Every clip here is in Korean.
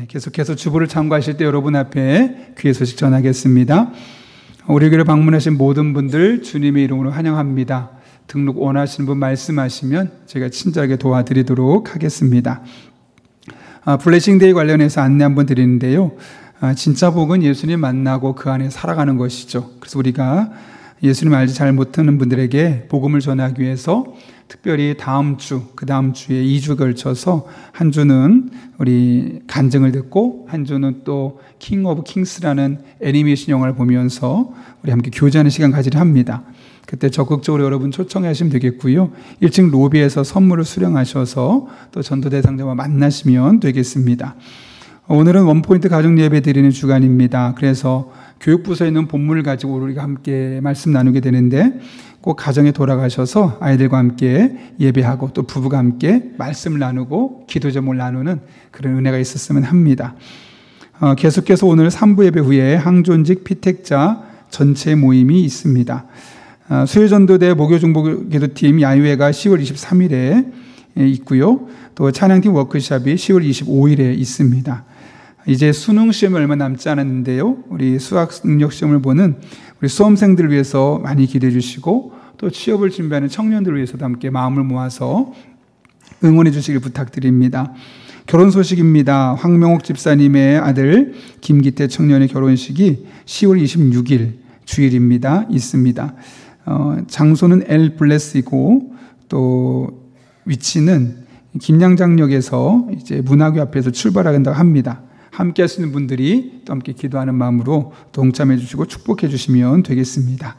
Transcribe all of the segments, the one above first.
계속해서 주보를 참고하실 때 여러분 앞에 귀의 소식 전하겠습니다. 우리 교회를 방문하신 모든 분들 주님의 이름으로 환영합니다. 등록 원하시는 분 말씀하시면 제가 친절하게 도와드리도록 하겠습니다. 블레싱데이 관련해서 안내 한번 드리는데요. 진짜 복은 예수님 만나고 그 안에 살아가는 것이죠. 그래서 우리가 예수님 알지 잘 못하는 분들에게 복음을 전하기 위해서 특별히 다음 주, 그 다음 주에 2주 걸쳐서 한 주는 우리 간증을 듣고 한 주는 또 킹 오브 킹스라는 애니메이션 영화를 보면서 우리 함께 교제하는 시간 가지려 합니다. 그때 적극적으로 여러분 초청하시면 되겠고요. 1층 로비에서 선물을 수령하셔서 또 전도 대상자와 만나시면 되겠습니다. 오늘은 원포인트 가정 예배 드리는 주간입니다. 그래서 교육부서에 있는 본문을 가지고 우리가 함께 말씀 나누게 되는데 꼭 가정에 돌아가셔서 아이들과 함께 예배하고 또 부부가 함께 말씀을 나누고 기도 제목을 나누는 그런 은혜가 있었으면 합니다. 계속해서 오늘 3부 예배 후에 항존직 피택자 전체 모임이 있습니다. 수요전도대 목요중보기도팀 야유회가 10월 23일에 있고요. 또 찬양팀 워크숍이 10월 25일에 있습니다. 이제 수능 시험이 얼마 남지 않았는데요. 우리 수학 능력 시험을 보는 우리 수험생들을 위해서 많이 기대해 주시고 또 취업을 준비하는 청년들을 위해서도 함께 마음을 모아서 응원해 주시길 부탁드립니다. 결혼 소식입니다. 황명옥 집사님의 아들 김기태 청년의 결혼식이 10월 26일 주일입니다. 있습니다. 장소는 엘 블레스이고 또 위치는 김양장역에서 이제 문화교 앞에서 출발한다고 합니다. 함께 하시는 분들이 또 함께 기도하는 마음으로 동참해 주시고 축복해 주시면 되겠습니다.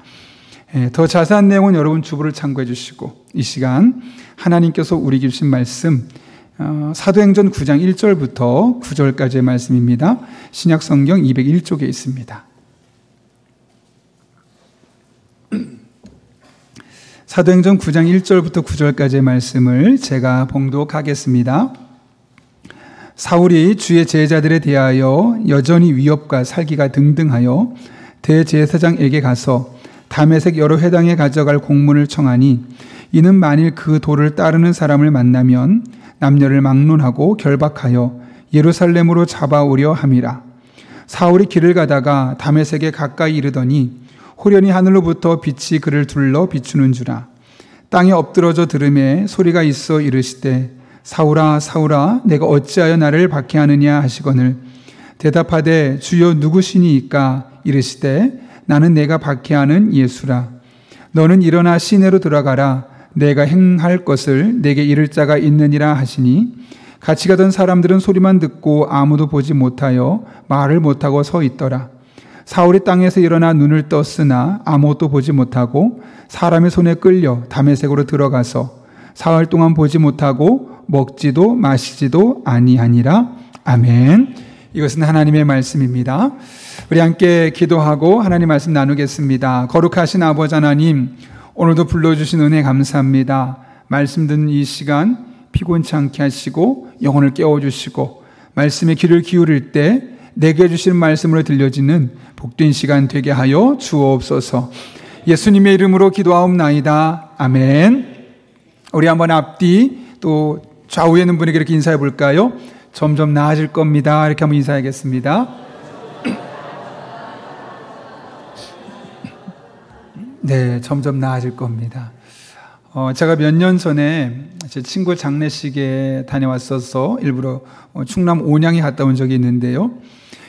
더 자세한 내용은 여러분 주보를 참고해 주시고 이 시간 하나님께서 우리에게 주신 말씀 사도행전 9장 1절부터 9절까지의 말씀입니다. 신약성경 201쪽에 있습니다. 사도행전 9장 1절부터 9절까지의 말씀을 제가 봉독하겠습니다. 사울이 주의 제자들에 대하여 여전히 위협과 살기가 등등하여 대제사장에게 가서 다메섹 여러 회당에 가져갈 공문을 청하니 이는 만일 그 도를 따르는 사람을 만나면 남녀를 막론하고 결박하여 예루살렘으로 잡아오려 함이라. 사울이 길을 가다가 다메섹에 가까이 이르더니 호련히 하늘로부터 빛이 그를 둘러 비추는 주라. 땅에 엎드러져 들음에 소리가 있어 이르시되 사울아 사울아 내가 어찌하여 나를 박해하느냐 하시거늘 대답하되 주여 누구시니이까 이르시되 나는 내가 박해하는 예수라. 너는 일어나 시내로 들어가라. 내가 행할 것을 내게 이를 자가 있느니라 하시니 같이 가던 사람들은 소리만 듣고 아무도 보지 못하여 말을 못하고 서 있더라. 사울이 땅에서 일어나 눈을 떴으나 아무것도 보지 못하고 사람의 손에 끌려 다메섹으로 들어가서 사흘 동안 보지 못하고 먹지도 마시지도 아니하니라. 아멘. 이것은 하나님의 말씀입니다. 우리 함께 기도하고 하나님 말씀 나누겠습니다. 거룩하신 아버지 하나님, 오늘도 불러주신 은혜 감사합니다. 말씀 듣는 이 시간 피곤치 않게 하시고 영혼을 깨워주시고 말씀에 귀를 기울일 때 내게 주신 말씀으로 들려지는 복된 시간 되게 하여 주옵소서. 예수님의 이름으로 기도하옵나이다. 아멘. 우리 한번 앞뒤 또 좌우에 있는 분에게 이렇게 인사해 볼까요? 점점 나아질 겁니다. 이렇게 한번 인사하겠습니다. 네, 점점 나아질 겁니다. 제가 몇 년 전에 제 친구 장례식에 다녀왔어서 일부러 충남 온양에 갔다 온 적이 있는데요.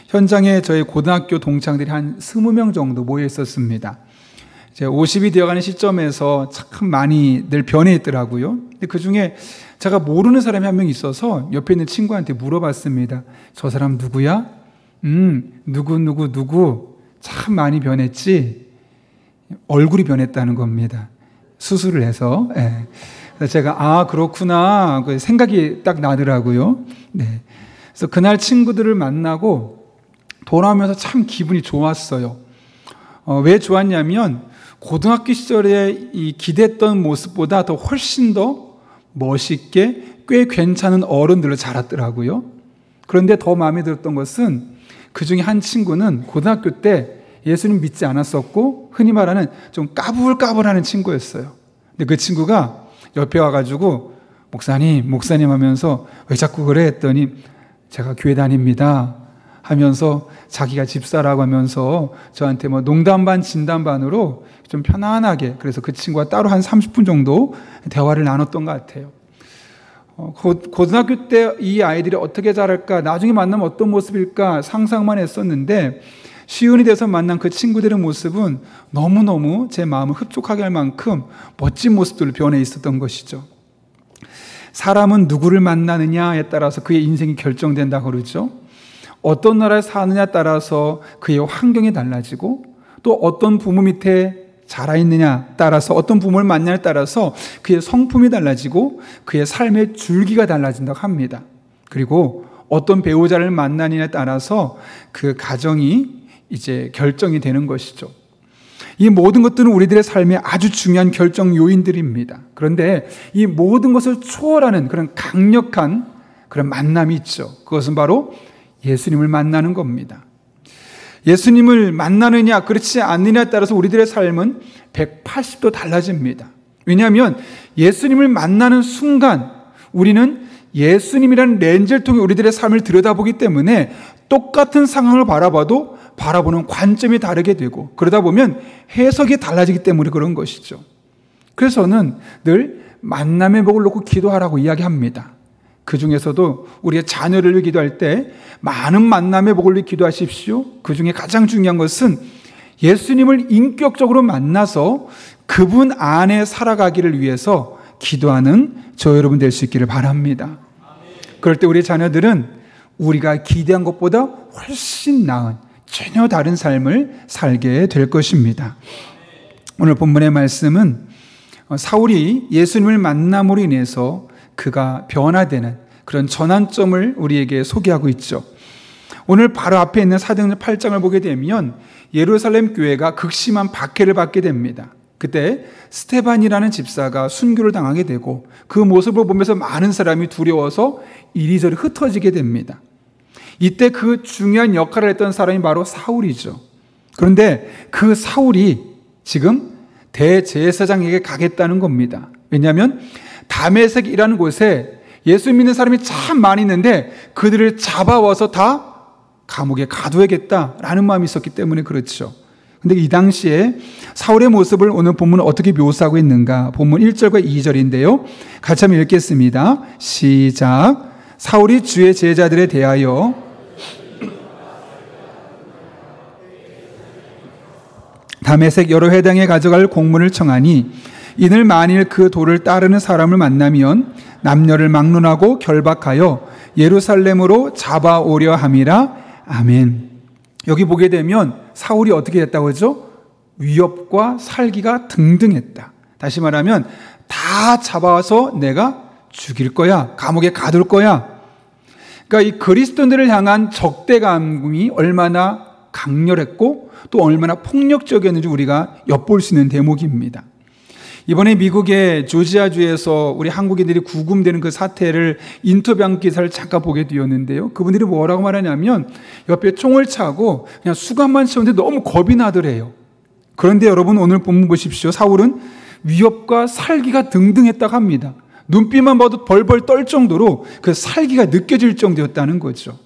현장에 저희 고등학교 동창들이 한 20명 정도 모여 있었습니다. 이제 50이 되어가는 시점에서 참 많이 늘 변해 있더라고요. 근데 그 중에 제가 모르는 사람이 한 명 있어서 옆에 있는 친구한테 물어봤습니다. 저 사람 누구야? 누구. 참 많이 변했지? 얼굴이 변했다는 겁니다. 수술을 해서. 네. 그래서 제가 그렇구나 그 생각이 딱 나더라고요. 네. 그래서 그날 친구들을 만나고 돌아오면서 참 기분이 좋았어요. 왜 좋았냐면 고등학교 시절에 이 기대했던 모습보다 더 훨씬 더 멋있게 꽤 괜찮은 어른들로 자랐더라고요. 그런데 더 마음에 들었던 것은 그 중에 한 친구는 고등학교 때 예수님 믿지 않았었고 흔히 말하는 좀 까불까불하는 친구였어요. 근데 그 친구가 옆에 와가지고 목사님 하면서 왜 자꾸 그래 했더니 제가 교회 다닙니다 하면서 자기가 집사라고 하면서 저한테 뭐 농담 반 진담 반으로 좀 편안하게, 그래서 그 친구와 따로 한 30분 정도 대화를 나눴던 것 같아요. 고등학교 때 이 아이들이 어떻게 자랄까, 나중에 만나면 어떤 모습일까 상상만 했었는데, 시은이 돼서 만난 그 친구들의 모습은 너무너무 제 마음을 흡족하게 할 만큼 멋진 모습들로 변해 있었던 것이죠. 사람은 누구를 만나느냐에 따라서 그의 인생이 결정된다고 그러죠. 어떤 나라에 사느냐에 따라서 그의 환경이 달라지고, 또 어떤 부모 밑에 자라있느냐 따라서, 어떤 부모를 만나냐에 따라서 그의 성품이 달라지고 그의 삶의 줄기가 달라진다고 합니다. 그리고 어떤 배우자를 만나느냐에 따라서 그 가정이 이제 결정이 되는 것이죠. 이 모든 것들은 우리들의 삶에 아주 중요한 결정 요인들입니다. 그런데 이 모든 것을 초월하는 그런 강력한 그런 만남이 있죠. 그것은 바로 예수님을 만나는 겁니다. 예수님을 만나느냐 그렇지 않느냐에 따라서 우리들의 삶은 180도 달라집니다. 왜냐하면 예수님을 만나는 순간 우리는 예수님이라는 렌즈를 통해 우리들의 삶을 들여다보기 때문에 똑같은 상황을 바라봐도 바라보는 관점이 다르게 되고, 그러다 보면 해석이 달라지기 때문에 그런 것이죠. 그래서 저는 늘 만남의 복을 놓고 기도하라고 이야기합니다. 그 중에서도 우리의 자녀를 위해 기도할 때 많은 만남의 복을 위해 기도하십시오. 그 중에 가장 중요한 것은 예수님을 인격적으로 만나서 그분 안에 살아가기를 위해서 기도하는 저 여러분 될 수 있기를 바랍니다. 그럴 때 우리 자녀들은 우리가 기대한 것보다 훨씬 나은, 전혀 다른 삶을 살게 될 것입니다. 오늘 본문의 말씀은 사울이 예수님을 만남으로 인해서 그가 변화되는 그런 전환점을 우리에게 소개하고 있죠. 오늘 바로 앞에 있는 사도행전 8장을 보게 되면 예루살렘 교회가 극심한 박해를 받게 됩니다. 그때 스데반이라는 집사가 순교를 당하게 되고, 그 모습을 보면서 많은 사람이 두려워서 이리저리 흩어지게 됩니다. 이때 그 중요한 역할을 했던 사람이 바로 사울이죠. 그런데 그 사울이 지금 대제사장에게 가겠다는 겁니다. 왜냐하면 다메섹이라는 곳에 예수 믿는 사람이 참 많이 있는데 그들을 잡아와서 다 감옥에 가둬야겠다라는 마음이 있었기 때문에 그렇죠. 근데 이 당시에 사울의 모습을 오늘 본문은 어떻게 묘사하고 있는가? 본문 1절과 2절인데요. 같이 한번 읽겠습니다. 시작. 사울이 주의 제자들에 대하여 다메섹 여러 회당에 가져갈 공문을 청하니, 이는 만일 그 도를 따르는 사람을 만나면 남녀를 막론하고 결박하여 예루살렘으로 잡아오려 함이라. 아멘. 여기 보게 되면 사울이 어떻게 했다고 하죠? 위협과 살기가 등등했다. 다시 말하면 다 잡아와서 내가 죽일 거야, 감옥에 가둘 거야. 그러니까 이 그리스도인들을 향한 적대감이 얼마나 강렬했고 또 얼마나 폭력적이었는지 우리가 엿볼 수 있는 대목입니다. 이번에 미국의 조지아주에서 우리 한국인들이 구금되는 그 사태를 인터뷰한 기사를 잠깐 보게 되었는데요. 그분들이 뭐라고 말하냐면 옆에 총을 차고 그냥 수갑만 채우는데 너무 겁이 나더래요. 그런데 여러분 오늘 본문 보십시오. 사울은 위협과 살기가 등등했다고 합니다. 눈빛만 봐도 벌벌 떨 정도로 그 살기가 느껴질 정도였다는 거죠.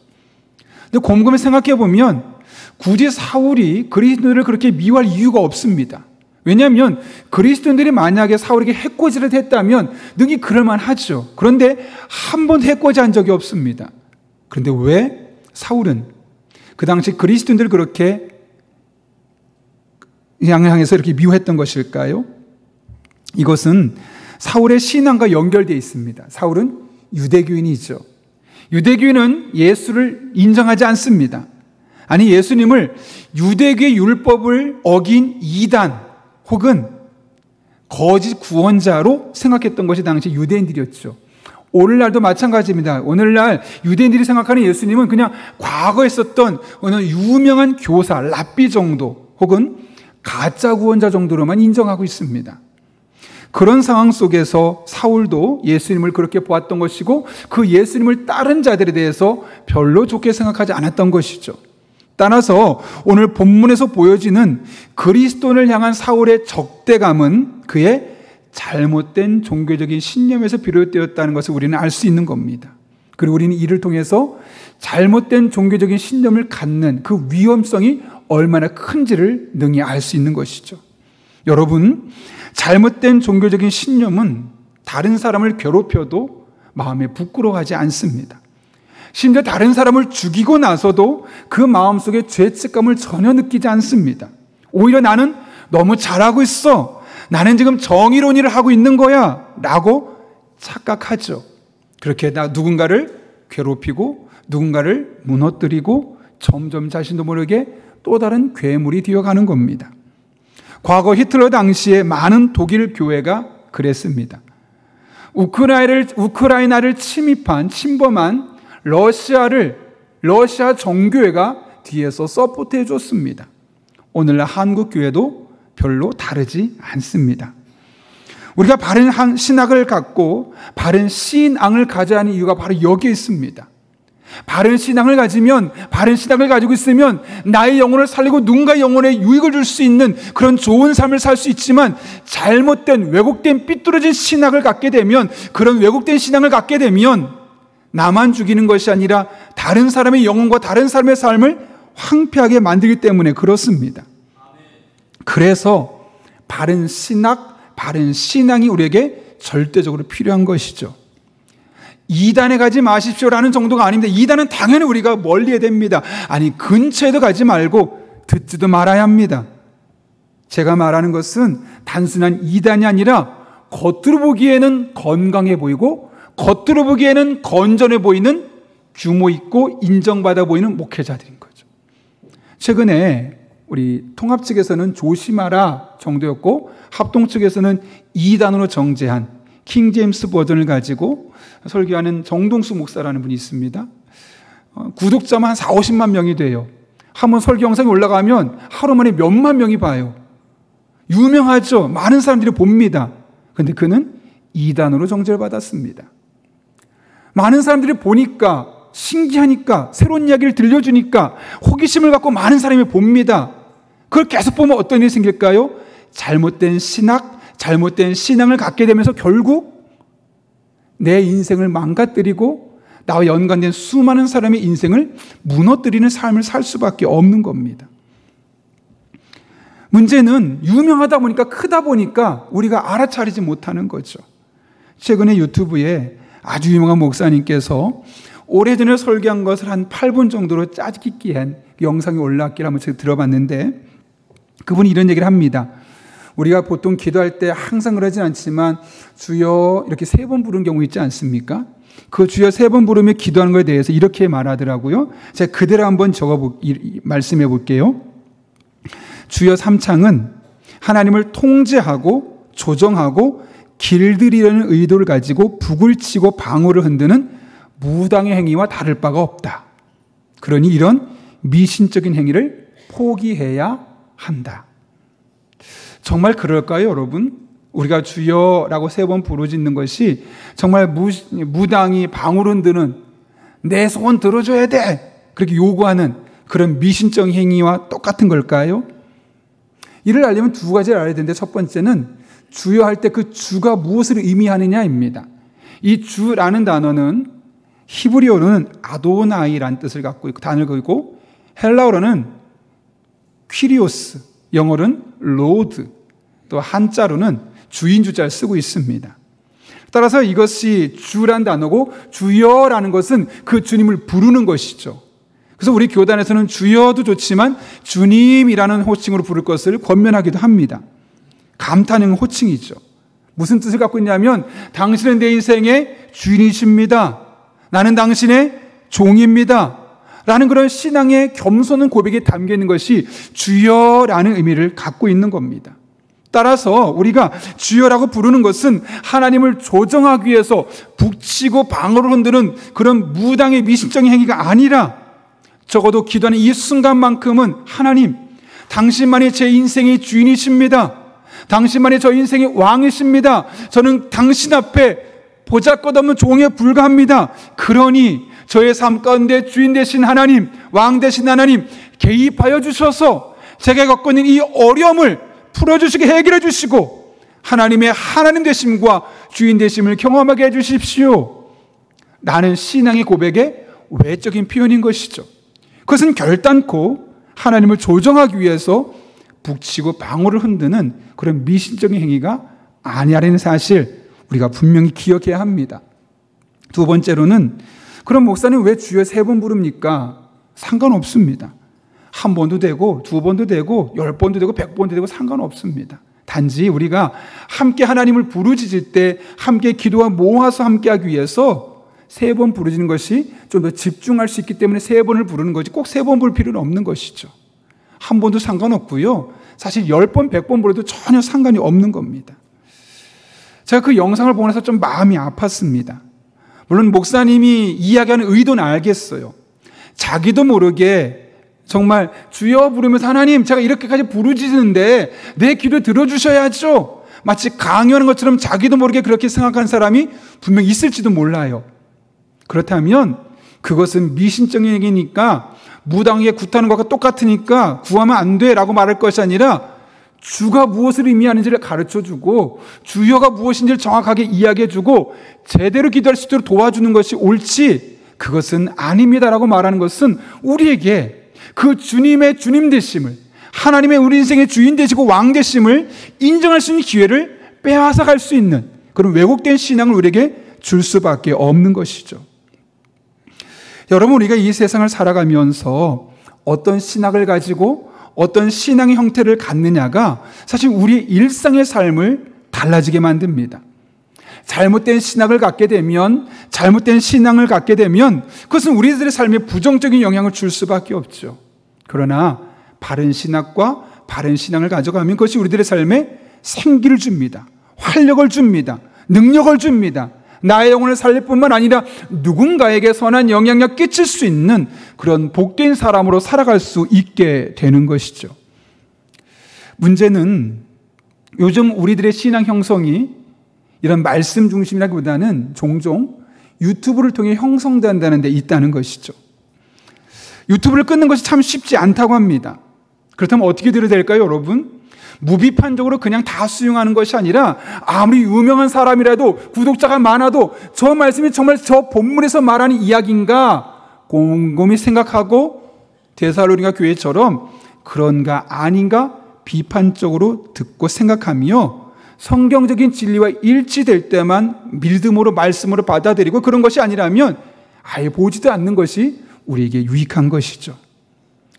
근데 곰곰이 생각해 보면 굳이 사울이 그리스도인들을 그렇게 미워할 이유가 없습니다. 왜냐하면 그리스도인들이 만약에 사울에게 해코지를 했다면 능히 그럴만 하죠. 그런데 한 번도 해코지한 적이 없습니다. 그런데 왜 사울은 그 당시 그리스도인들을 그렇게 향해서 이렇게 미워했던 것일까요? 이것은 사울의 신앙과 연결되어 있습니다. 사울은 유대교인이죠. 유대교인은 예수를 인정하지 않습니다. 아니, 예수님을 유대교의 율법을 어긴 이단 혹은 거짓 구원자로 생각했던 것이 당시 유대인들이었죠. 오늘날도 마찬가지입니다. 오늘날 유대인들이 생각하는 예수님은 그냥 과거에 있었던 어느 유명한 교사, 랍비 정도 혹은 가짜 구원자 정도로만 인정하고 있습니다. 그런 상황 속에서 사울도 예수님을 그렇게 보았던 것이고 그 예수님을 따른 자들에 대해서 별로 좋게 생각하지 않았던 것이죠. 따라서 오늘 본문에서 보여지는 그리스도인을 향한 사울의 적대감은 그의 잘못된 종교적인 신념에서 비롯되었다는 것을 우리는 알 수 있는 겁니다. 그리고 우리는 이를 통해서 잘못된 종교적인 신념을 갖는 그 위험성이 얼마나 큰지를 능히 알 수 있는 것이죠. 여러분, 잘못된 종교적인 신념은 다른 사람을 괴롭혀도 마음에 부끄러워하지 않습니다. 심지어 다른 사람을 죽이고 나서도 그 마음속에 죄책감을 전혀 느끼지 않습니다. 오히려 나는 너무 잘하고 있어. 나는 지금 정의로운 일을 하고 있는 거야. 라고 착각하죠. 그렇게 누군가를 괴롭히고 누군가를 무너뜨리고 점점 자신도 모르게 또 다른 괴물이 되어가는 겁니다. 과거 히틀러 당시에 많은 독일 교회가 그랬습니다. 우크라이나를 침범한 러시아 정교회가 뒤에서 서포트해 줬습니다. 오늘날 한국 교회도 별로 다르지 않습니다. 우리가 바른 신학을 갖고 바른 신앙을 가져야 하는 이유가 바로 여기에 있습니다. 바른 신앙을 가지고 있으면 나의 영혼을 살리고 누군가의 영혼에 유익을 줄 수 있는 그런 좋은 삶을 살 수 있지만, 잘못된 왜곡된 삐뚤어진 신학을 갖게 되면, 그런 왜곡된 신앙을 갖게 되면 나만 죽이는 것이 아니라 다른 사람의 영혼과 다른 사람의 삶을 황폐하게 만들기 때문에 그렇습니다. 그래서 바른 신학, 바른 신앙이 우리에게 절대적으로 필요한 것이죠. 이단에 가지 마십시오라는 정도가 아닙니다. 이단은 당연히 우리가 멀리해야 됩니다. 아니, 근처에도 가지 말고 듣지도 말아야 합니다. 제가 말하는 것은 단순한 이단이 아니라 겉으로 보기에는 건강해 보이고 겉으로 보기에는 건전해 보이는 규모 있고 인정받아 보이는 목회자들인 거죠. 최근에 우리 통합 측에서는 조심하라 정도였고, 합동 측에서는 2단으로 정제한 킹제임스 버전을 가지고 설교하는 정동수 목사라는 분이 있습니다. 구독자만 한 4,50만 명이 돼요. 한번 설교 영상이 올라가면 하루 만에 몇만 명이 봐요. 유명하죠. 많은 사람들이 봅니다. 그런데 그는 2단으로 정제를 받았습니다. 많은 사람들이 보니까, 신기하니까, 새로운 이야기를 들려주니까 호기심을 갖고 많은 사람이 봅니다. 그걸 계속 보면 어떤 일이 생길까요? 잘못된 신학, 잘못된 신앙을 갖게 되면서 결국 내 인생을 망가뜨리고 나와 연관된 수많은 사람의 인생을 무너뜨리는 삶을 살 수밖에 없는 겁니다. 문제는 유명하다 보니까, 크다 보니까 우리가 알아차리지 못하는 거죠. 최근에 유튜브에 아주 유명한 목사님께서 오래전에 설교한 것을 한 8분 정도로 짜깁기한 영상이 올라왔기를 한번 제가 들어봤는데, 그분이 이런 얘기를 합니다. 우리가 보통 기도할 때 항상 그러진 않지만 주여 이렇게 3번 부른 경우 있지 않습니까? 그 주여 3번 부르며 기도하는 것에 대해서 이렇게 말하더라고요. 제가 그대로 한번 말씀해 볼게요. 주여 3창은 하나님을 통제하고 조정하고 길들이려는 의도를 가지고 북을 치고 방울을 흔드는 무당의 행위와 다를 바가 없다. 그러니 이런 미신적인 행위를 포기해야 한다. 정말 그럴까요, 여러분? 우리가 주여라고 3번 부르짖는 것이 정말 무당이 방울 흔드는, 내 소원 들어줘야 돼, 그렇게 요구하는 그런 미신적 행위와 똑같은 걸까요? 이를 알려면 2가지를 알아야 되는데, 첫 번째는 주여 할 때 그 주가 무엇을 의미하느냐입니다. 이 주라는 단어는 히브리어로는 아도나이라는 뜻을 갖고 있고, 단어를 갖고 있고, 헬라어로는 퀴리오스, 영어로는 로드, 또 한자로는 주인주자를 쓰고 있습니다. 따라서 이것이 주란 단어고, 주여라는 것은 그 주님을 부르는 것이죠. 그래서 우리 교단에서는 주여도 좋지만 주님이라는 호칭으로 부를 것을 권면하기도 합니다. 감탄형 호칭이죠. 무슨 뜻을 갖고 있냐면, 당신은 내 인생의 주인이십니다. 나는 당신의 종입니다. 라는 그런 신앙의 겸손한 고백에 담겨 있는 것이 주여라는 의미를 갖고 있는 겁니다. 따라서 우리가 주여라고 부르는 것은 하나님을 조정하기 위해서 북치고 방울을 흔드는 그런 무당의 미신적인 행위가 아니라, 적어도 기도하는 이 순간만큼은 하나님, 당신만이 제 인생의 주인이십니다. 당신만이 저 인생의 왕이십니다. 저는 당신 앞에 보잘것없는 종에 불과합니다. 그러니 저의 삶 가운데 주인 되신 하나님, 왕 되신 하나님, 개입하여 주셔서 제가 겪고 있는 이 어려움을 풀어주시게 해결해 주시고 하나님의 하나님 되심과 주인 되심을 경험하게 해 주십시오 나는 신앙의 고백의 외적인 표현인 것이죠. 그것은 결단코 하나님을 조정하기 위해서 북치고 방울을 흔드는 그런 미신적인 행위가 아니라는 사실 우리가 분명히 기억해야 합니다. 두 번째로는 그럼 목사님 왜 주여 3번 부릅니까? 상관없습니다. 1번도 되고 2번도 되고 10번도 되고 100번도 되고 상관없습니다. 단지 우리가 함께 하나님을 부르짖을 때 함께 기도와 모아서 함께하기 위해서 3번 부르짖는 것이 좀 더 집중할 수 있기 때문에 3번을 부르는 거지 꼭 3번 부를 필요는 없는 것이죠. 1번도 상관없고요. 사실 10번, 100번 부르도 전혀 상관이 없는 겁니다. 제가 그 영상을 보고 나서 좀 마음이 아팠습니다. 물론 목사님이 이야기하는 의도는 알겠어요. 자기도 모르게 정말 주여 부르면서 하나님 제가 이렇게까지 부르짖는데 내 기도 들어주셔야죠. 마치 강요하는 것처럼 자기도 모르게 그렇게 생각하는 사람이 분명 있을지도 몰라요. 그렇다면 그것은 미신적인 얘기니까 무당에게 굿하는 것과 똑같으니까 구하면 안 돼라고 말할 것이 아니라 주가 무엇을 의미하는지를 가르쳐주고 주여가 무엇인지를 정확하게 이야기해주고 제대로 기도할 수 있도록 도와주는 것이 옳지 그것은 아닙니다라고 말하는 것은 우리에게 그 주님의 주님 되심을 하나님의 우리 인생의 주인 되시고 왕 되심을 인정할 수 있는 기회를 빼앗아 갈 수 있는 그런 왜곡된 신앙을 우리에게 줄 수밖에 없는 것이죠. 여러분 우리가 이 세상을 살아가면서 어떤 신학을 가지고 어떤 신앙의 형태를 갖느냐가 사실 우리의 일상의 삶을 달라지게 만듭니다. 잘못된 신학을 갖게 되면 잘못된 신앙을 갖게 되면 그것은 우리들의 삶에 부정적인 영향을 줄 수밖에 없죠. 그러나 바른 신학과 바른 신앙을 가져가면 그것이 우리들의 삶에 생기를 줍니다. 활력을 줍니다. 능력을 줍니다. 나의 영혼을 살릴 뿐만 아니라 누군가에게 선한 영향력 끼칠 수 있는 그런 복된 사람으로 살아갈 수 있게 되는 것이죠. 문제는 요즘 우리들의 신앙 형성이 이런 말씀 중심이라기보다는 종종 유튜브를 통해 형성된다는 데 있다는 것이죠. 유튜브를 끊는 것이 참 쉽지 않다고 합니다. 그렇다면 어떻게 들어야 될까요, 여러분? 무비판적으로 그냥 다 수용하는 것이 아니라 아무리 유명한 사람이라도 구독자가 많아도 저 말씀이 정말 저 본문에서 말하는 이야기인가 곰곰이 생각하고 데살로니가 교회처럼 그런가 아닌가 비판적으로 듣고 생각하며 성경적인 진리와 일치될 때만 믿음으로 말씀으로 받아들이고 그런 것이 아니라면 아예 보지도 않는 것이 우리에게 유익한 것이죠.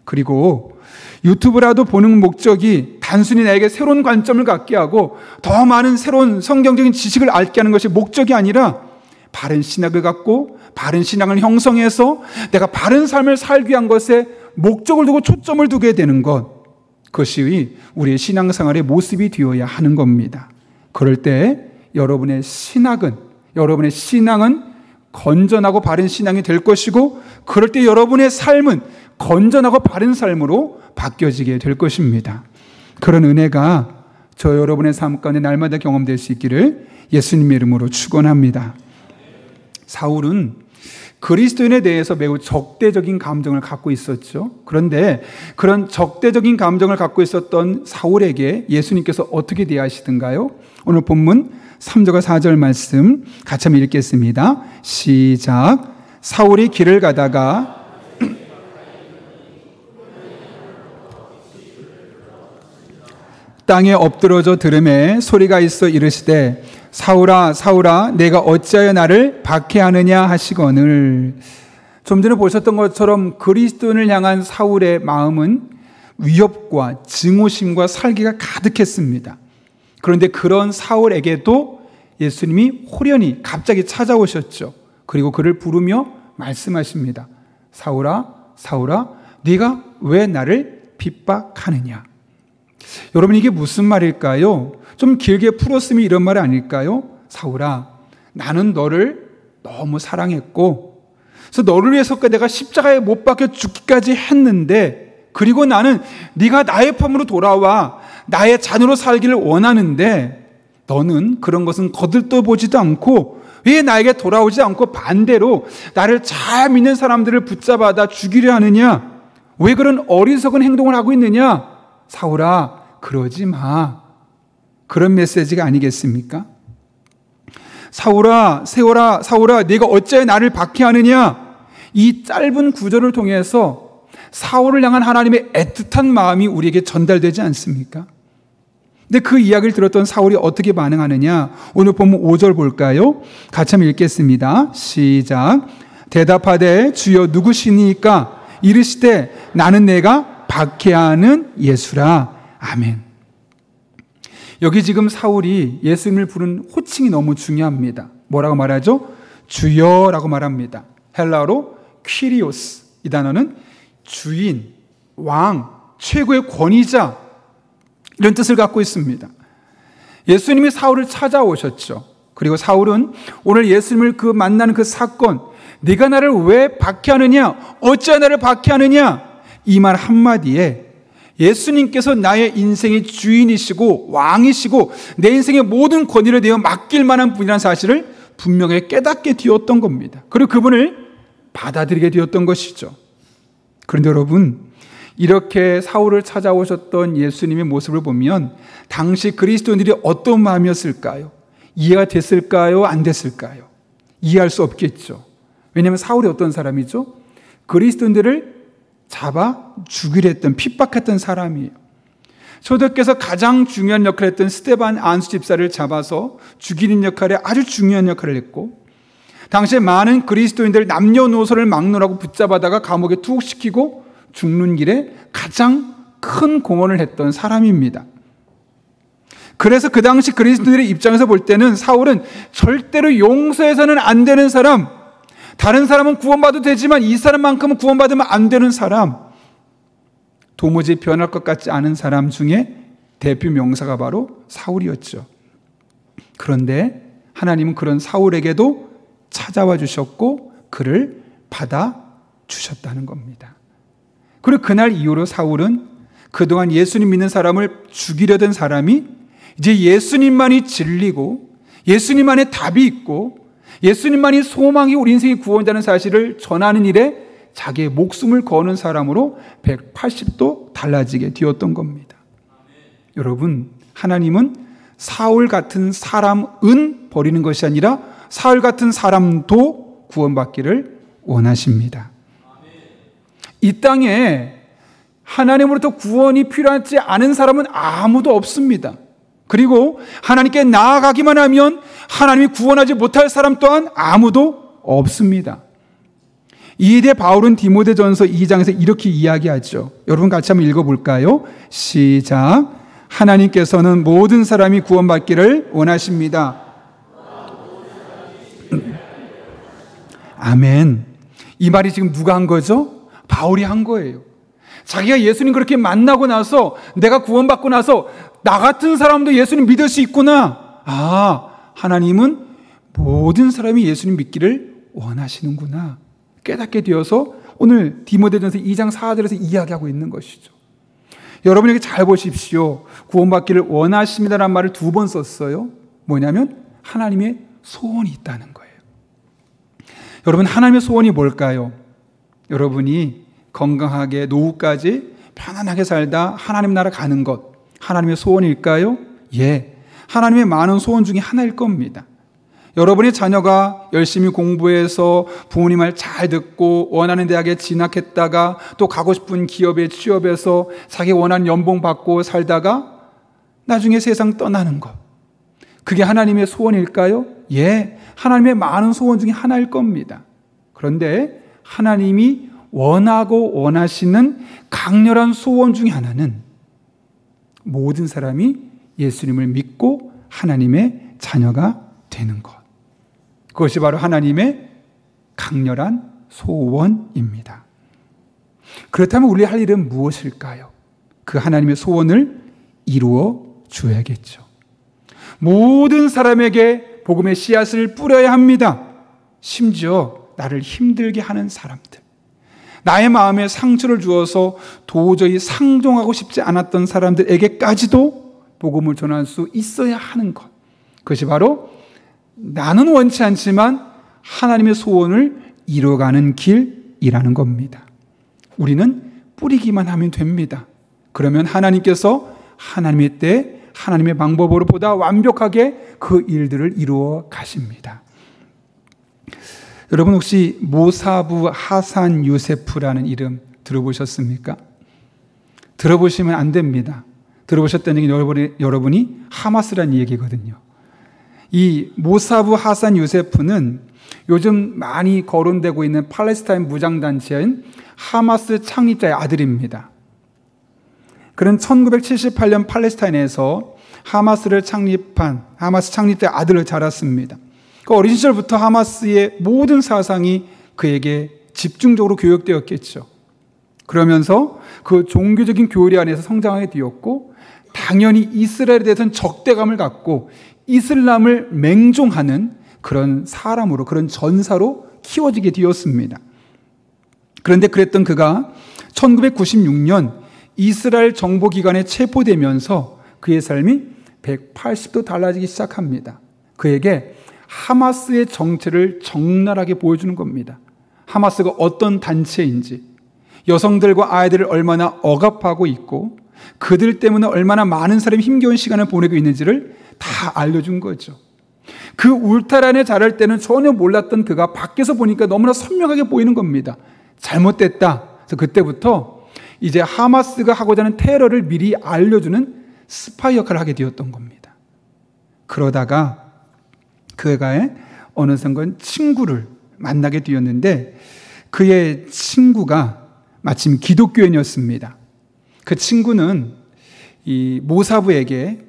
그리고 유튜브라도 보는 목적이 단순히 나에게 새로운 관점을 갖게 하고 더 많은 새로운 성경적인 지식을 알게 하는 것이 목적이 아니라 바른 신학을 갖고 바른 신앙을 형성해서 내가 바른 삶을 살기 위한 것에 목적을 두고 초점을 두게 되는 것, 그것이 우리의 신앙생활의 모습이 되어야 하는 겁니다. 그럴 때 여러분의 신앙은 건전하고 바른 신앙이 될 것이고 그럴 때 여러분의 삶은 건전하고 바른 삶으로 바뀌어지게 될 것입니다. 그런 은혜가 저 여러분의 삶 가운데 날마다 경험될 수 있기를 예수님의 이름으로 축원합니다. 사울은 그리스도인에 대해서 매우 적대적인 감정을 갖고 있었죠. 그런데 그런 적대적인 감정을 갖고 있었던 사울에게 예수님께서 어떻게 대하시던가요? 오늘 본문 3절과 4절 말씀 같이 한번 읽겠습니다. 시작. 사울이 길을 가다가 땅에 엎드러져 들음에 소리가 있어 이르시되 사울아 사울아 내가 어찌하여 나를 박해하느냐 하시거늘. 좀 전에 보셨던 것처럼 그리스도인을 향한 사울의 마음은 위협과 증오심과 살기가 가득했습니다. 그런데 그런 사울에게도 예수님이 호련히 갑자기 찾아오셨죠. 그리고 그를 부르며 말씀하십니다. 사울아 사울아 네가 왜 나를 핍박하느냐. 여러분 이게 무슨 말일까요? 좀 길게 풀었으면 이런 말 아닐까요? 사울아 나는 너를 너무 사랑했고 그래서 너를 위해서 내가 십자가에 못 박혀 죽기까지 했는데 그리고 나는 네가 나의 품으로 돌아와 나의 자녀로 살기를 원하는데 너는 그런 것은 거들떠보지도 않고 왜 나에게 돌아오지 않고 반대로 나를 잘 믿는 사람들을 붙잡아다 죽이려 하느냐? 왜 그런 어리석은 행동을 하고 있느냐? 사울아 그러지 마. 그런 메시지가 아니겠습니까? 사울아, 사울아, 네가 어찌하여 나를 박해하느냐? 이 짧은 구절을 통해서 사울을 향한 하나님의 애틋한 마음이 우리에게 전달되지 않습니까? 근데 그 이야기를 들었던 사울이 어떻게 반응하느냐? 오늘 본문 5절 볼까요? 같이 한번 읽겠습니다. 시작. 대답하되 주여 누구시니까? 이르시되 나는 내가 박해하는 예수라. 아멘. 여기 지금 사울이 예수님을 부른 호칭이 너무 중요합니다. 뭐라고 말하죠? 주여라고 말합니다. 헬라어로 퀴리오스. 이 단어는 주인, 왕, 최고의 권위자 이런 뜻을 갖고 있습니다. 예수님이 사울을 찾아오셨죠. 그리고 사울은 오늘 예수님을 만나는 그 사건, 네가 나를 왜 박해하느냐? 어찌하여 나를 박해하느냐? 이 말 한마디에 예수님께서 나의 인생의 주인이시고 왕이시고 내 인생의 모든 권위를 내어 맡길 만한 분이라는 사실을 분명히 깨닫게 되었던 겁니다. 그리고 그분을 받아들이게 되었던 것이죠. 그런데 여러분, 이렇게 사울을 찾아오셨던 예수님의 모습을 보면 당시 그리스도인들이 어떤 마음이었을까요? 이해가 됐을까요? 안 됐을까요? 이해할 수 없겠죠. 왜냐하면 사울이 어떤 사람이죠? 그리스도인들을 잡아 죽이려 했던, 핍박했던 사람이에요. 초대교회에서 가장 중요한 역할을 했던 스데반 안수 집사를 잡아서 죽이는 역할에 아주 중요한 역할을 했고, 당시에 많은 그리스도인들 남녀노소를 막론하고 붙잡아다가 감옥에 투옥시키고 죽는 길에 가장 큰 공헌을 했던 사람입니다. 그래서 그 당시 그리스도인들의 입장에서 볼 때는 사울은 절대로 용서해서는 안 되는 사람, 다른 사람은 구원받아도 되지만 이 사람만큼은 구원받으면 안 되는 사람, 도무지 변할 것 같지 않은 사람 중에 대표 명사가 바로 사울이었죠. 그런데 하나님은 그런 사울에게도 찾아와 주셨고 그를 받아주셨다는 겁니다. 그리고 그날 이후로 사울은 그동안 예수님 믿는 사람을 죽이려던 사람이 이제 예수님만이 진리고 예수님만의 답이 있고 예수님만이 소망이 우리 인생의 구원자는 사실을 전하는 일에 자기의 목숨을 거는 사람으로 180도 달라지게 되었던 겁니다. 여러분, 하나님은 사울 같은 사람은 버리는 것이 아니라 사울 같은 사람도 구원받기를 원하십니다. 이 땅에 하나님으로부터 구원이 필요하지 않은 사람은 아무도 없습니다. 그리고 하나님께 나아가기만 하면 하나님이 구원하지 못할 사람 또한 아무도 없습니다. 이에 대해 바울은 디모데전서 2장에서 이렇게 이야기하죠. 여러분 같이 한번 읽어볼까요? 시작. 하나님께서는 모든 사람이 구원받기를 원하십니다. 아멘. 이 말이 지금 누가 한 거죠? 바울이 한 거예요. 자기가 예수님 그렇게 만나고 나서 내가 구원받고 나서 나 같은 사람도 예수님 믿을 수 있구나. 하나님은 모든 사람이 예수님 믿기를 원하시는구나 깨닫게 되어서 오늘 디모데전서 2장 4절에서 이야기하고 있는 것이죠. 여러분에게 잘 보십시오. 구원받기를 원하십니다라는 말을 2번 썼어요. 뭐냐면 하나님의 소원이 있다는 거예요. 여러분, 하나님의 소원이 뭘까요? 여러분이 건강하게 노후까지 편안하게 살다 하나님 나라 가는 것, 하나님의 소원일까요? 예, 하나님의 많은 소원 중에 하나일 겁니다. 여러분의 자녀가 열심히 공부해서 부모님 말 잘 듣고 원하는 대학에 진학했다가 또 가고 싶은 기업에 취업해서 자기 원하는 연봉 받고 살다가 나중에 세상 떠나는 것, 그게 하나님의 소원일까요? 예, 하나님의 많은 소원 중에 하나일 겁니다. 그런데 하나님이 원하고 원하시는 강렬한 소원 중에 하나는 모든 사람이 예수님을 믿고 하나님의 자녀가 되는 것. 그것이 바로 하나님의 강렬한 소원입니다. 그렇다면 우리 할 일은 무엇일까요? 그 하나님의 소원을 이루어 줘야겠죠. 모든 사람에게 복음의 씨앗을 뿌려야 합니다. 심지어 나를 힘들게 하는 사람들, 나의 마음에 상처를 주어서 도저히 상종하고 싶지 않았던 사람들에게까지도 복음을 전할 수 있어야 하는 것, 그것이 바로 나는 원치 않지만 하나님의 소원을 이루어가는 길이라는 겁니다. 우리는 뿌리기만 하면 됩니다. 그러면 하나님께서 하나님의 때에 하나님의 방법으로 보다 완벽하게 그 일들을 이루어 가십니다. 여러분 혹시 모사부 하산 요세프라는 이름 들어보셨습니까? 들어보시면 안 됩니다. 들어보셨다는 얘기는 여러분이 하마스라는 얘기거든요. 이 모사부 하산 요세프는 요즘 많이 거론되고 있는 팔레스타인 무장단체인 하마스 창립자의 아들입니다. 그는 1978년 팔레스타인에서 하마스 창립자의 아들로 자랐습니다. 그 어린 시절부터 하마스의 모든 사상이 그에게 집중적으로 교육되었겠죠. 그러면서 그 종교적인 교리 안에서 성장하게 되었고, 당연히 이스라엘에 대해서는 적대감을 갖고 이슬람을 맹종하는 그런 사람으로, 그런 전사로 키워지게 되었습니다. 그런데 그랬던 그가 1996년 이스라엘 정보기관에 체포되면서 그의 삶이 180도 달라지기 시작합니다. 그에게 하마스의 정체를 적나라하게 보여주는 겁니다. 하마스가 어떤 단체인지, 여성들과 아이들을 얼마나 억압하고 있고 그들 때문에 얼마나 많은 사람이 힘겨운 시간을 보내고 있는지를 다 알려준 거죠. 그 울타리 안에 자랄 때는 전혀 몰랐던 그가 밖에서 보니까 너무나 선명하게 보이는 겁니다. 잘못됐다. 그래서 그때부터 이제 하마스가 하고자 하는 테러를 미리 알려주는 스파이 역할을 하게 되었던 겁니다. 그러다가 그가 어느 순간 친구를 만나게 되었는데, 그의 친구가 마침 기독교인이었습니다. 그 친구는 이 모사부에게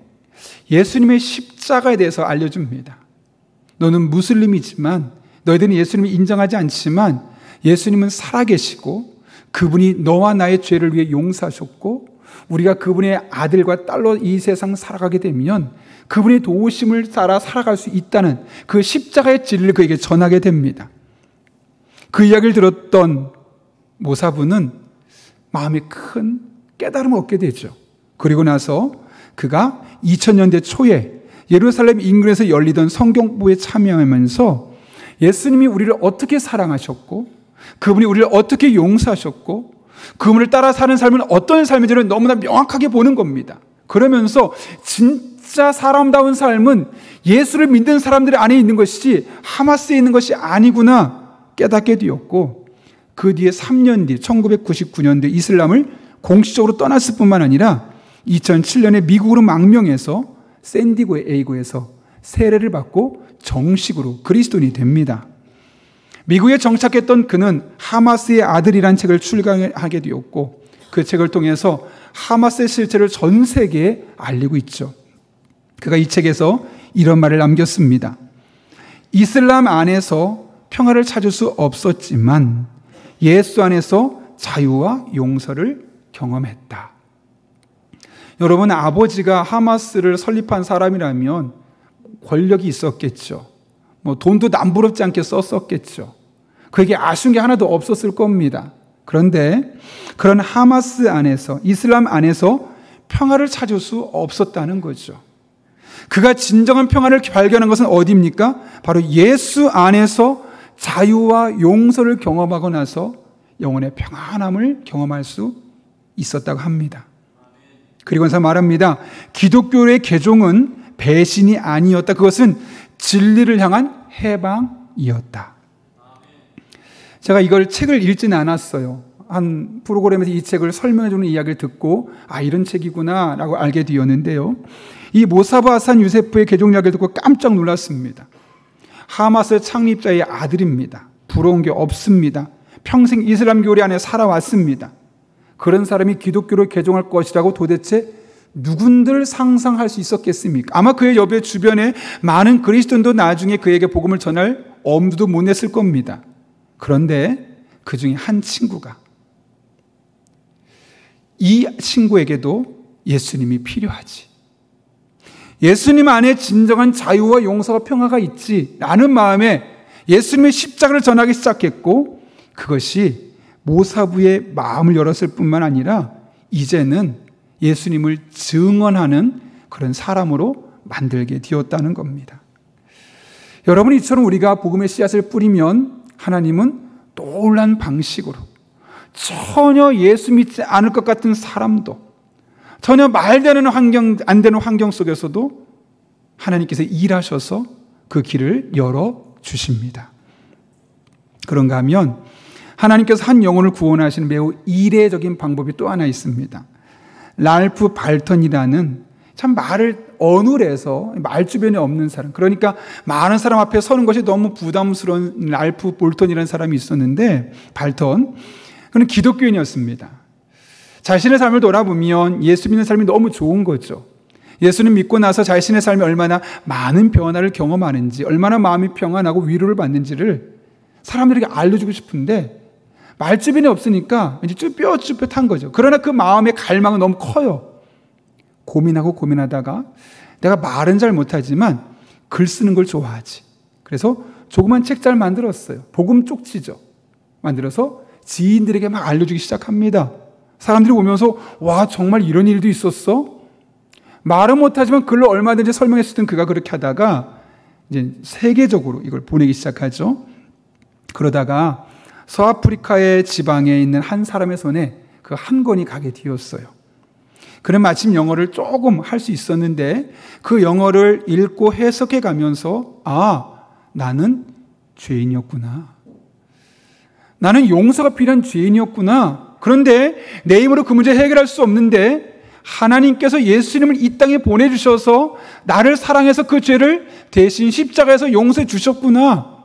예수님의 십자가에 대해서 알려줍니다. 너는 무슬림이지만, 너희들은 예수님을 인정하지 않지만 예수님은 살아계시고 그분이 너와 나의 죄를 위해 용서하셨고, 우리가 그분의 아들과 딸로 이 세상 살아가게 되면 그분의 도우심을 따라 살아갈 수 있다는 그 십자가의 진리를 그에게 전하게 됩니다. 그 이야기를 들었던 모사부는 마음에 큰 깨달음을 얻게 되죠. 그리고 나서 그가 2000년대 초에 예루살렘 인근에서 열리던 성경부에 참여하면서 예수님이 우리를 어떻게 사랑하셨고 그분이 우리를 어떻게 용서하셨고 그분을 따라 사는 삶은 어떤 삶인지를 너무나 명확하게 보는 겁니다. 그러면서 진짜 사람다운 삶은 예수를 믿는 사람들 안에 있는 것이지 하마스에 있는 것이 아니구나 깨닫게 되었고, 그 뒤에 3년 뒤 1999년도에 이슬람을 공식적으로 떠났을 뿐만 아니라 2007년에 미국으로 망명해서 샌디고 에이고에서 세례를 받고 정식으로 그리스도인이 됩니다. 미국에 정착했던 그는 하마스의 아들이란 책을 출간하게 되었고, 그 책을 통해서 하마스의 실체를 전 세계에 알리고 있죠. 그가 이 책에서 이런 말을 남겼습니다. 이슬람 안에서 평화를 찾을 수 없었지만 예수 안에서 자유와 용서를 경험했다. 여러분, 아버지가 하마스를 설립한 사람이라면 권력이 있었겠죠. 돈도 남부럽지 않게 썼었겠죠. 그에게 아쉬운 게 하나도 없었을 겁니다. 그런데 그런 하마스 안에서, 이슬람 안에서 평화를 찾을 수 없었다는 거죠. 그가 진정한 평화를 발견한 것은 어디입니까? 바로 예수 안에서 자유와 용서를 경험하고 나서 영혼의 평안함을 경험할 수 있었다고 합니다. 그리고서 말합니다. 기독교의 개종은 배신이 아니었다. 그것은 진리를 향한 해방이었다. 제가 이걸 책을 읽지는 않았어요. 한 프로그램에서 이 책을 설명해주는 이야기를 듣고 이런 책이구나 라고 알게 되었는데요. 이 모사부 하산 요세프의 개종 이야기를 듣고 깜짝 놀랐습니다. 하마스 창립자의 아들입니다. 부러운 게 없습니다. 평생 이슬람 교리 안에 살아왔습니다. 그런 사람이 기독교로 개종할 것이라고 도대체 누군들 상상할 수 있었겠습니까? 아마 그의 옆에 주변에 많은 그리스도인도 나중에 그에게 복음을 전할 엄두도 못 냈을 겁니다. 그런데 그 중에 한 친구가, 이 친구에게도 예수님이 필요하지, 예수님 안에 진정한 자유와 용서와 평화가 있지 라는 마음에 예수님의 십자가를 전하기 시작했고, 그것이 모사부의 마음을 열었을 뿐만 아니라 이제는 예수님을 증언하는 그런 사람으로 만들게 되었다는 겁니다. 여러분, 이처럼 우리가 복음의 씨앗을 뿌리면 하나님은 놀라운 방식으로 전혀 예수 믿지 않을 것 같은 사람도, 전혀 말되는 환경, 안 되는 환경 속에서도 하나님께서 일하셔서 그 길을 열어주십니다. 그런가 하면 하나님께서 한 영혼을 구원하시는 매우 이례적인 방법이 또 하나 있습니다. 랄프 발턴이라는 참 말을 어눌해서 말 주변에 없는 사람, 그러니까 많은 사람 앞에 서는 것이 너무 부담스러운 랄프 볼턴이라는 사람이 있었는데, 발턴, 그는 기독교인이었습니다. 자신의 삶을 돌아보면 예수 믿는 삶이 너무 좋은 거죠. 예수님 믿고 나서 자신의 삶이 얼마나 많은 변화를 경험하는지, 얼마나 마음이 평안하고 위로를 받는지를 사람들에게 알려주고 싶은데 말주변이 없으니까 이제 쭈뼛쭈뼛한 거죠. 그러나 그 마음의 갈망은 너무 커요. 고민하고 고민하다가 내가 말은 잘 못하지만 글 쓰는 걸 좋아하지. 그래서 조그만 책자를 만들었어요. 복음 쪽지죠. 만들어서 지인들에게 막 알려주기 시작합니다. 사람들이 오면서 와, 정말 이런 일도 있었어? 말은 못하지만 글로 얼마든지 설명했을 그가 그렇게 하다가 이제 세계적으로 이걸 보내기 시작하죠. 그러다가 서아프리카의 지방에 있는 한 사람의 손에 그 한 권이 가게 되었어요. 그는 마침 영어를 조금 할 수 있었는데 그 영어를 읽고 해석해 가면서 나는 죄인이었구나. 나는 용서가 필요한 죄인이었구나. 그런데 내 힘으로 그 문제 해결할 수 없는데 하나님께서 예수님을 이 땅에 보내주셔서 나를 사랑해서 그 죄를 대신 십자가에서 용서해 주셨구나.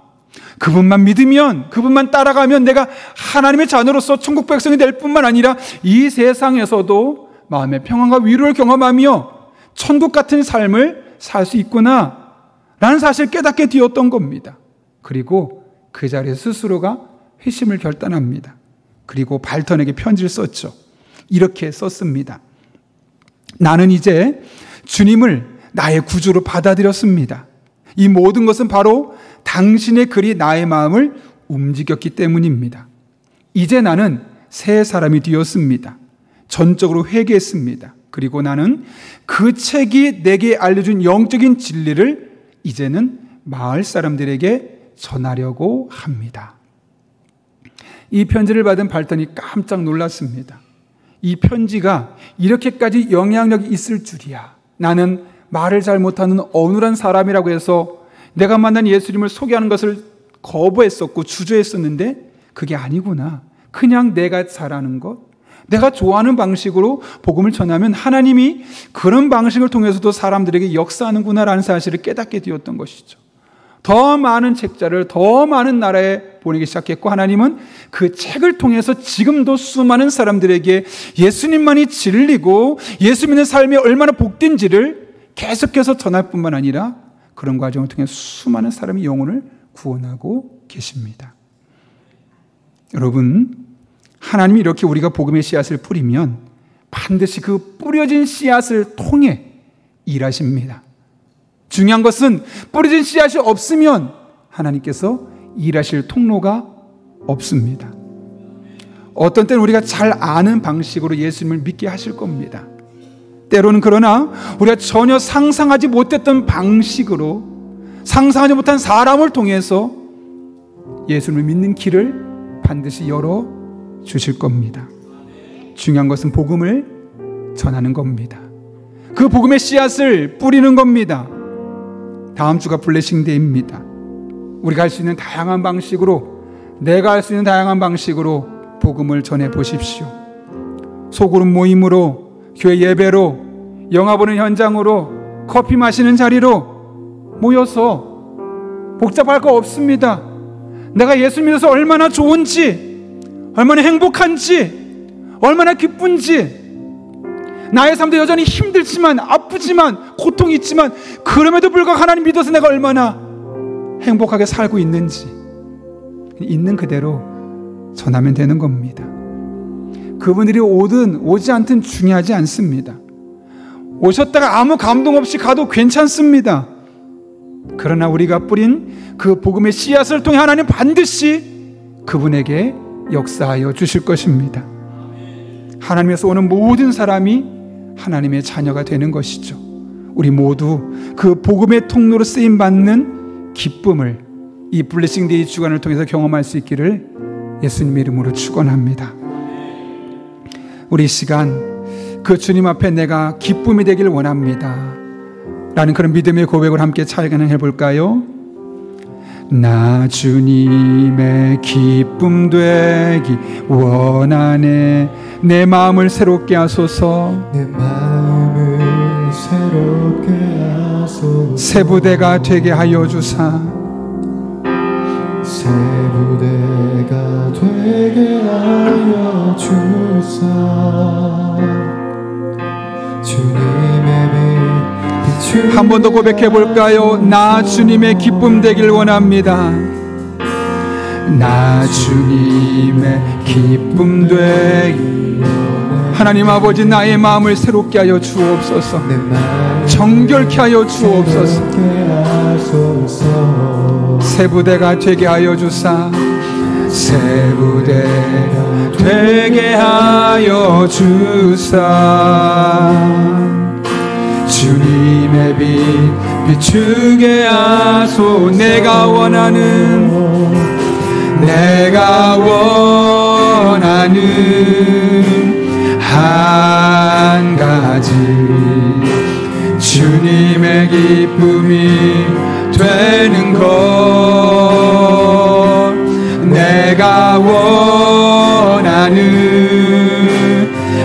그분만 믿으면, 그분만 따라가면 내가 하나님의 자녀로서 천국 백성이 될 뿐만 아니라 이 세상에서도 마음의 평안과 위로를 경험하며 천국 같은 삶을 살 수 있구나 라는 사실을 깨닫게 되었던 겁니다. 그리고 그 자리에 스스로가 회심을 결단합니다. 그리고 발턴에게 편지를 썼죠. 이렇게 썼습니다. 나는 이제 주님을 나의 구주로 받아들였습니다. 이 모든 것은 바로 당신의 글이 나의 마음을 움직였기 때문입니다. 이제 나는 새 사람이 되었습니다. 전적으로 회개했습니다. 그리고 나는 그 책이 내게 알려준 영적인 진리를 이제는 마을 사람들에게 전하려고 합니다. 이 편지를 받은 발턴이 깜짝 놀랐습니다. 이 편지가 이렇게까지 영향력이 있을 줄이야. 나는 말을 잘 못하는 어눌한 사람이라고 해서 내가 만난 예수님을 소개하는 것을 거부했었고 주저했었는데 그게 아니구나. 그냥 내가 잘하는 것, 내가 좋아하는 방식으로 복음을 전하면 하나님이 그런 방식을 통해서도 사람들에게 역사하는구나라는 사실을 깨닫게 되었던 것이죠. 더 많은 책자를 더 많은 나라에 보내기 시작했고 하나님은 그 책을 통해서 지금도 수많은 사람들에게 예수님만이 진리고 예수 믿는 삶이 얼마나 복된지를 계속해서 전할 뿐만 아니라 그런 과정을 통해 수많은 사람이 영혼을 구원하고 계십니다. 여러분, 하나님이 이렇게 우리가 복음의 씨앗을 뿌리면 반드시 그 뿌려진 씨앗을 통해 일하십니다. 중요한 것은 뿌려진 씨앗이 없으면 하나님께서 일하실 통로가 없습니다. 어떤 때는 우리가 잘 아는 방식으로 예수님을 믿게 하실 겁니다. 때로는 그러나 우리가 전혀 상상하지 못했던 방식으로 상상하지 못한 사람을 통해서 예수님을 믿는 길을 반드시 열어주실 겁니다. 중요한 것은 복음을 전하는 겁니다. 그 복음의 씨앗을 뿌리는 겁니다. 다음 주가 블레싱데이입니다. 우리가 할 수 있는 다양한 방식으로, 내가 할 수 있는 다양한 방식으로 복음을 전해 보십시오. 소그룹 모임으로, 교회 예배로, 영화 보는 현장으로, 커피 마시는 자리로 모여서 복잡할 거 없습니다. 내가 예수 믿어서 얼마나 좋은지, 얼마나 행복한지, 얼마나 기쁜지, 나의 삶도 여전히 힘들지만, 아프지만, 고통이 있지만 그럼에도 불구하고 하나님 믿어서 내가 얼마나 행복하게 살고 있는지 있는 그대로 전하면 되는 겁니다. 그분들이 오든 오지 않든 중요하지 않습니다. 오셨다가 아무 감동 없이 가도 괜찮습니다. 그러나 우리가 뿌린 그 복음의 씨앗을 통해 하나님 반드시 그분에게 역사하여 주실 것입니다. 하나님에서 오는 모든 사람이 하나님의 자녀가 되는 것이죠. 우리 모두 그 복음의 통로로 쓰임받는 기쁨을 이 블레싱데이 주간을 통해서 경험할 수 있기를 예수님의 이름으로 축원합니다. 우리 이 시간 그 주님 앞에 내가 기쁨이 되길 원합니다 라는 그런 믿음의 고백을 함께 찬양해 볼까요? 나 주님의 기쁨 되기 원하네. 내 마음을 새롭게 하소서. 내 마음을 새롭게 하소서. 새 부대가 되게 하여 주사. 새 부대가 되게 하여 주사. 주님의 빛 한 번 더 고백해 볼까요? 나 주님의 기쁨 되길 원합니다. 나 주님의 기쁨 되길. 하나님 아버지, 나의 마음을 새롭게 하여 주옵소서. 정결케 하여 주옵소서. 새 부대가 되게 하여 주사. 새 부대가 되게 하여 주사. 주님의 빛 비추게 하소. 내가 원하는 한 가지 주님의 기쁨이 되는 것. 내가 원하는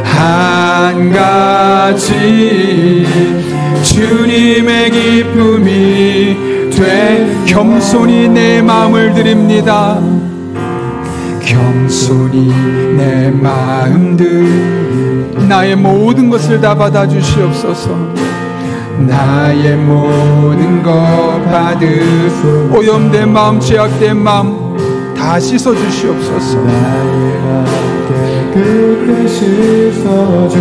한 가지 주님의 기쁨이 겸손히 내 마음을 드립니다. 겸손히 내 마음 드립니다. 나의 모든 것을 다 받아주시옵소서. 나의 모든 것 받으소서. 오염된 마음, 죄악된 마음 다 씻어주시옵소서. 나의 깨끗게 씻어주소.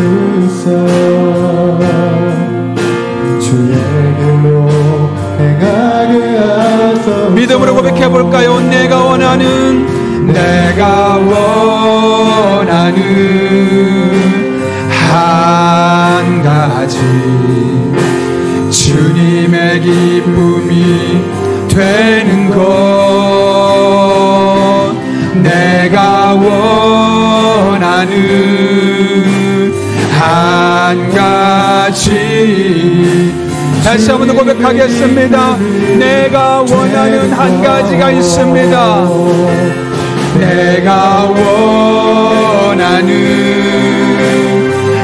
주의 길로 행하게 하소서. 믿음으로 고백해 볼까요? 내가 원하는 한 가지 주님의 기쁨이 되는 것. 내가 원하는 한 가지. 다시 한번 더 고백하겠습니다. 내가 원하는 한 가지가 있습니다. 내가 원하는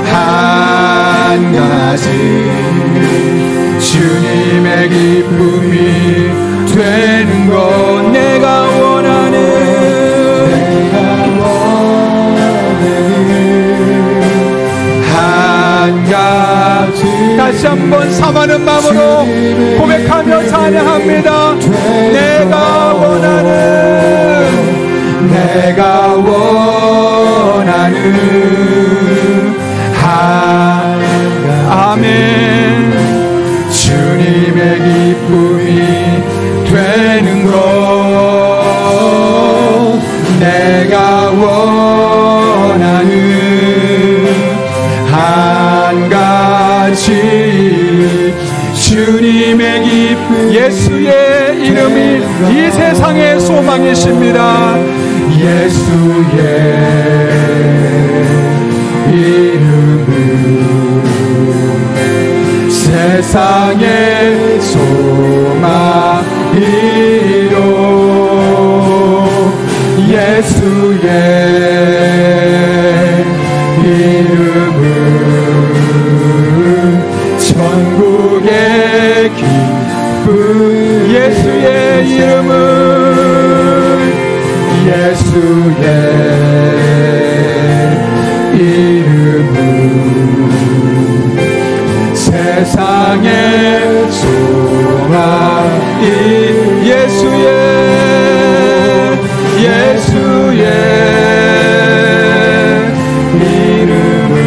한 가지 주님의 기쁨이 되는 것. 내가 원하는 한 가지. 다시 한번 사모하는 마음으로 고백하며 찬양합니다. 내가 원하는 아멘. 주님의 기쁨이 되는 것. 내가 원하는 한 가지 주님의 기쁨. 예수의 이름이 이 세상의 소망이십니다. 예수의 이름은 세상의 소망이로. 예수의 이름은 천국의 기쁨. 예수의 이름은 예수의 이름은 세상의 소망이. 예수의 이름은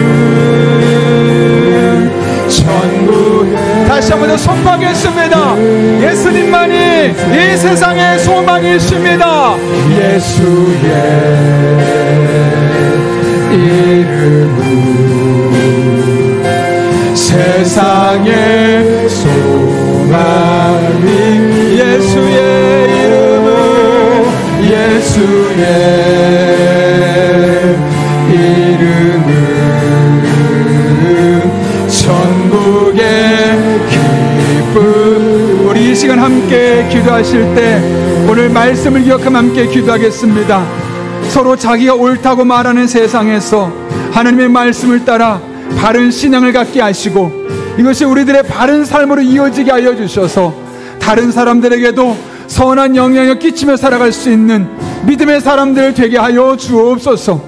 천국. 다시 한번 더 선포하겠습니다. 예수님만이 이 세상의 소망이십니다. 예수의 이름은 세상의 소망이. 예수의 이름은 예수의 이름은 함께 기도하실 때 오늘 말씀을 기억하며 함께 기도하겠습니다. 서로 자기가 옳다고 말하는 세상에서 하나님의 말씀을 따라 바른 신앙을 갖게 하시고 이것이 우리들의 바른 삶으로 이어지게 하여 주셔서 다른 사람들에게도 선한 영향을 끼치며 살아갈 수 있는 믿음의 사람들 되게 하여 주옵소서.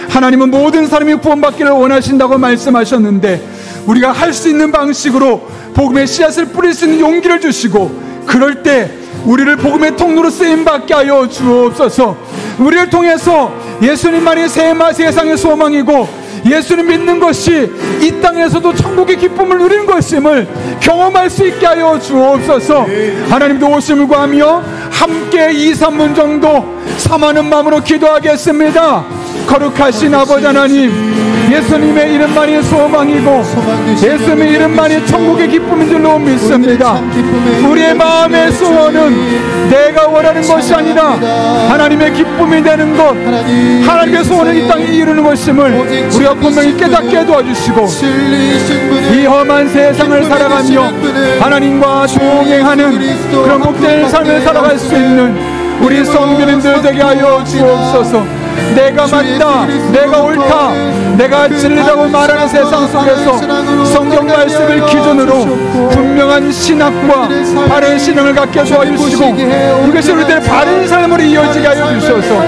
하나님은 모든 사람이 구원받기를 원하신다고 말씀하셨는데 우리가 할 수 있는 방식으로 복음의 씨앗을 뿌릴 수 있는 용기를 주시고 그럴 때 우리를 복음의 통로로 쓰임받게 하여 주옵소서. 우리를 통해서 예수님만이 세상의 소망이고 예수님 믿는 것이 이 땅에서도 천국의 기쁨을 누리는 것임을 경험할 수 있게 하여 주옵소서. 하나님도 오심을 구하며 함께 2, 3분 정도 삼하는 마음으로 기도하겠습니다. 거룩하신 아버지 하나님, 예수님의 이름만이 소망이고 예수님의 이름만이 천국의 기쁨인 줄로 믿습니다. 우리의 마음의 소원은 내가 원하는 것이 아니라 하나님의 기쁨이 되는 것, 하나님의 소원을 이 땅에 이루는 것임을 우리가 분명히 깨닫게 도와주시고 이 험한 세상을 살아가며 하나님과 동행하는 그런 복된 삶을 살아갈 수 있는 우리 성도님들 되게 하여 주옵소서. 내가 맞다, 내가 옳다, 내가 진리라고 말하는 세상 속에서 성경 말씀을 기준으로 분명한 신학과 바른 신앙을 갖게 도와주시고 이것이 우리들의 바른 삶으로 이어지게 하여 주셔서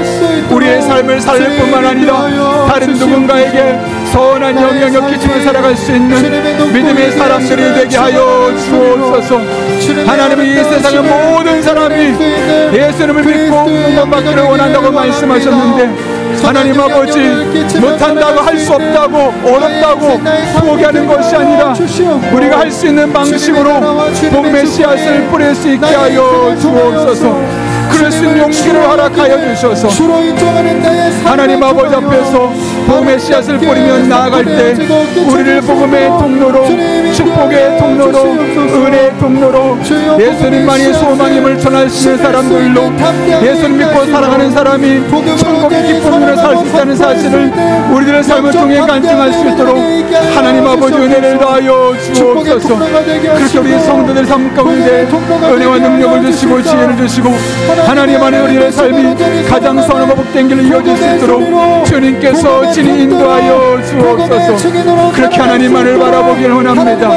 우리의 삶을 살릴 뿐만 아니라 다른 누군가에게 선한 영향을 끼치며 살아갈 수 있는 믿음의 사람들이 되게 하여 주옵소서. 하나님은 이 세상의 모든 사람이 예수님을 믿고 구원받기를 원한다고 말씀하셨는데 하나님 아버지, 못한다고 할 수 없다고 어렵다고 포기하는 것이 아니라 우리가 할 수 있는 방식으로 복음의 씨앗을 뿌릴 수 있게 하여 주옵소서. 그럴 수 있는 용기를 허락하여 주셔서 하나님 아버지 앞에서 복음의 씨앗을 뿌리며 나아갈 때 우리를 복음의 통로로, 축복의 통로로, 은혜의 통로로 예수님만이 소망임을 전할 수 있는 사람들로 예수님 믿고 살아가는 사람이 천국의 기쁨으로 살 수 있다는 사실을 우리들의 삶을 통해 간증할 수 있도록 하나님 아버지 은혜를 다하여 주옵소서. 그렇게 우리 성도들 삶 가운데 은혜와 능력을 주시고 지혜를 주시고 하나님 안에 우리의 삶이 가장 선하고 복된 길을 이어질 수 있도록 주님께서 친히 인도하여 주옵소서. 그렇게 하나님만을 바라보길 원합니다.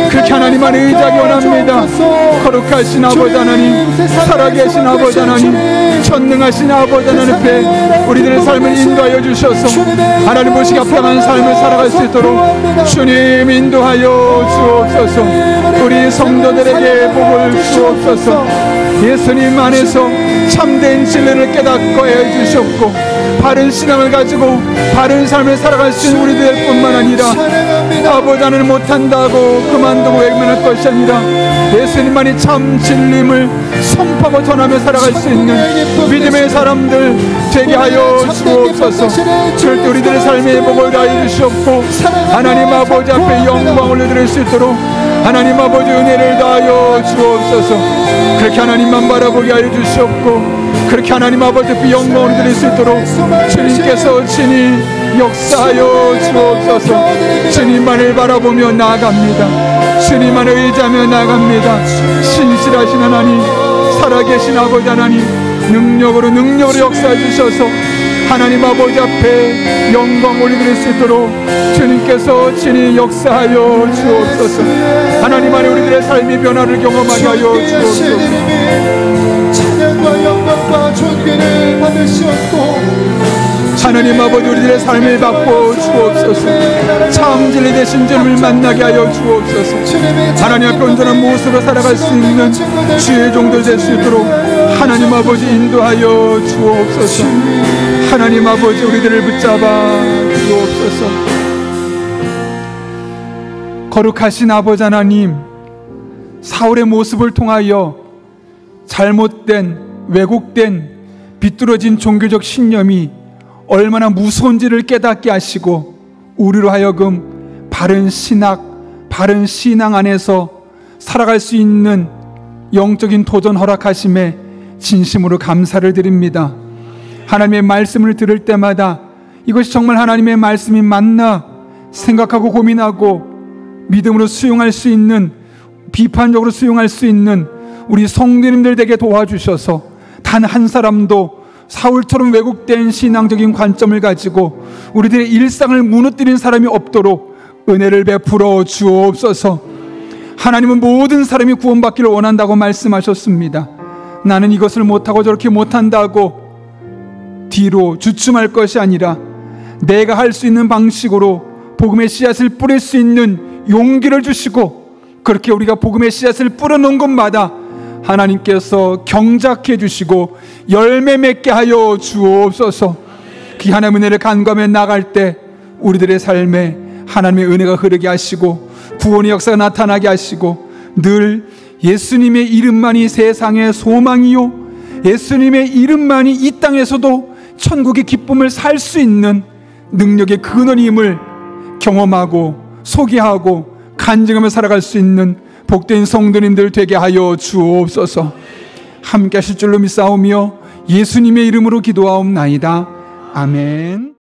그렇게 하나님만을 의지하기 원합니다. 거룩하신 아버지 하나님, 살아계신 아버지 하나님, 전능하신 아버지 하나님 앞에 우리들의 삶을 인도하여 주셔서 하나님 보시기 합당한 삶을 살아갈 수 있도록 주님 인도하여 주옵소서. 우리 성도들에게 복을 주옵소서. 예수님 안에서 참된 진리를 깨닫고 해주셨고 바른 신앙을 가지고 바른 삶을 살아갈 수 있는 우리들 뿐만 아니라 아버지 하나님 못한다고 그만두고 외면할 것이 아니라 예수님만이 참 진리를 선포하고 전하며 살아갈 수 있는 믿음의 사람들 되게 하여 주옵소서. 그럴 때 우리들의 삶의 복을 다해 주시옵고 하나님 아버지 앞에 영광을 올려드릴 수 있도록 하나님 아버지 은혜를 다하여 주옵소서. 그렇게 하나님만 바라보게 하여 주시옵고 그렇게 하나님 아버지 앞에 영광을 드릴 수 있도록 주님께서 친히 역사하여 주옵소서. 주님만을 바라보며 나아갑니다. 주님만을 의지하며 나아갑니다. 신실하신 하나님, 살아계신 아버지 하나님, 능력으로 역사해 주셔서 하나님 아버지 앞에 영광 올려드릴 수 있도록 주님께서 친히 역사하여 주옵소서. 하나님 안에 우리들의 삶의 변화를 경험하게 하여 주옵소서. 찬양과 영광과 존귀를 받으시옵고 하나님 아버지 우리들의 삶을 바꿔 주옵소서. 참 진리 되신 주님을 만나게 하여 주옵소서. 하나님 앞에 온전한 모습으로 살아갈 수 있는 주의 종들 될 수 있도록 하나님 아버지 인도하여 주옵소서. 하나님 아버지 우리들을 붙잡아 주옵소서. 거룩하신 아버지 하나님, 사울의 모습을 통하여 잘못된 왜곡된 비뚤어진 종교적 신념이 얼마나 무서운지를 깨닫게 하시고 우리로 하여금 바른 신학, 바른 신앙 안에서 살아갈 수 있는 영적인 도전 허락하심에 진심으로 감사를 드립니다. 하나님의 말씀을 들을 때마다 이것이 정말 하나님의 말씀이 맞나 생각하고 고민하고 믿음으로 수용할 수 있는, 비판적으로 수용할 수 있는 우리 성도님들 되게 도와주셔서 단 한 사람도 사울처럼 왜곡된 신앙적인 관점을 가지고 우리들의 일상을 무너뜨린 사람이 없도록 은혜를 베풀어 주옵소서. 하나님은 모든 사람이 구원받기를 원한다고 말씀하셨습니다. 나는 이것을 못하고 저렇게 못한다고 뒤로 주춤할 것이 아니라 내가 할 수 있는 방식으로 복음의 씨앗을 뿌릴 수 있는 용기를 주시고, 그렇게 우리가 복음의 씨앗을 뿌려놓은 곳마다 하나님께서 경작해 주시고 열매 맺게 하여 주옵소서. 그 하나님의 은혜를 간구하며 나갈 때 우리들의 삶에 하나님의 은혜가 흐르게 하시고 구원의 역사가 나타나게 하시고, 늘 예수님의 이름만이 세상의 소망이요, 예수님의 이름만이 이 땅에서도 천국의 기쁨을 살 수 있는 능력의 근원임을 경험하고 소개하고 간증하며 살아갈 수 있는 복된 성도님들 되게 하여 주옵소서. 함께 하실 줄로 믿사오며 예수님의 이름으로 기도하옵나이다. 아멘.